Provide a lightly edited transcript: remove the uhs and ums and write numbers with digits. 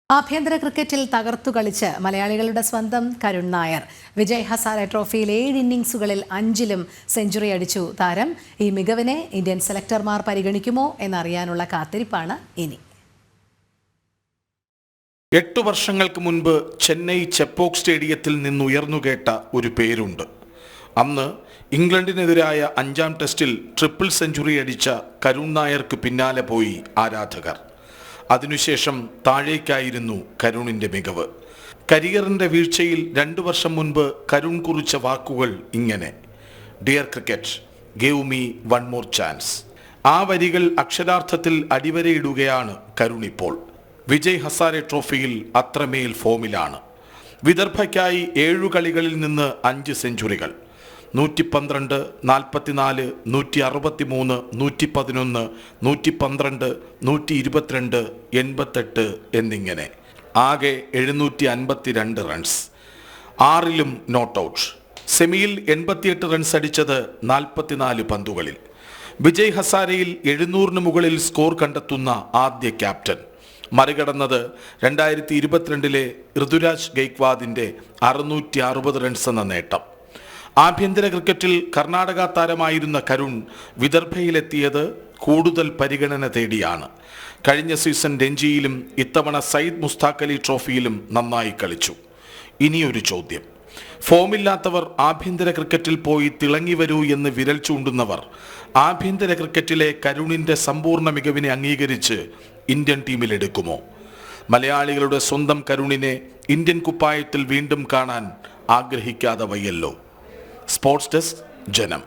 ആഭ്യന്തര ക്രിക്കറ്റിൽ തകർത്തു കളിച്ച് മലയാളികളുടെ സ്വന്തം കരുൺ നായർ. വിജയ് ഹസാരെ ട്രോഫിയിൽ 7 ഇന്നിംഗ്സുകളിൽ 5ലും സെഞ്ചുറി അടിച്ചു താരം. ഈ മികവിനെ ഇന്ത്യൻ സെലക്ടർമാർ പരിഗണിക്കുമോ എന്നറിയാനുള്ള കാത്തിരിപ്പാണ് ഇനി. 8 വർഷങ്ങൾക്ക് മുൻപ് ചെന്നൈ ചെപ്പോക്ക് സ്റ്റേഡിയത്തിൽ നിന്നുയർന്നുകേട്ട ഒരു പേരുണ്ട്. അന്ന് ഇംഗ്ലണ്ടിനെതിരായ 5ാം ടെസ്റ്റിൽ ട്രിപ്പിൾ സെഞ്ചുറി അടിച്ച കരുൺ നായർക്ക് പിന്നാലെ പോയി ആരാധകർ. അതിനുശേഷം താഴേക്കായിരുന്നു കരുണിൻ്റെ മികവ്. കരിയറിൻ്റെ വീഴ്ചയിൽ 2 വർഷം മുൻപ് കരുൺ കുറിച്ച വാക്കുകൾ ഇങ്ങനെ: dear cricket, give me one more chance. ആ വരികൾ അക്ഷരാർത്ഥത്തിൽ അടിവരയിടുകയാണ് കരുൺ ഇപ്പോൾ. വിജയ് ഹസാരെ ട്രോഫിയിൽ അത്രമേൽ ഫോമിലാണ്. വിദർഭയ്ക്കായി 7 കളികളിൽ നിന്ന് 5 സെഞ്ചുറികൾ. 112, 44, 163, 111, 112, 122, 88 എന്നിങ്ങനെ ആകെ 752 റൺസ്. 6ലും not out. സെമിയിൽ 88 റൺസ് അടിച്ചത് 44 പന്തുകളിൽ. വിജയ് ഹസാരയിൽ 700 മുകളിൽ സ്കോർ കണ്ടെത്തുന്ന ആദ്യ ക്യാപ്റ്റൻ. മറികടന്നത് 2022 ഋതുരാജ് ഗെയ്ക്വാദിൻ്റെ 660 റൺസ് എന്ന നേട്ടം. ആഭ്യന്തര ക്രിക്കറ്റിൽ കർണാടക താരമായിരുന്ന കരുൺ വിദർഭയിലെത്തിയത് കൂടുതൽ പരിഗണന തേടിയാണ്. കഴിഞ്ഞ സീസൺ രഞ്ജിയിലും ഇത്തവണ സയ്യിദ് മുസ്താഖ് അലി ട്രോഫിയിലും നന്നായി കളിച്ചു. ഇനിയൊരു ചോദ്യം: ഫോമില്ലാത്തവർ ആഭ്യന്തര ക്രിക്കറ്റിൽ പോയി തിളങ്ങി വരൂ എന്ന് വിരൽ ചൂണ്ടുന്നവർ ആഭ്യന്തര ക്രിക്കറ്റിലെ കരുണിൻ്റെ സമ്പൂർണ്ണ മികവിനെ അംഗീകരിച്ച് ഇന്ത്യൻ ടീമിലെടുക്കുമോ? മലയാളികളുടെ സ്വന്തം കരുണിനെ ഇന്ത്യൻ കുപ്പായത്തിൽ വീണ്ടും കാണാൻ ആഗ്രഹിക്കാതെ വയ്യല്ലോ. സ്പോർട്സ് ഡെസ്ക്, ജനം.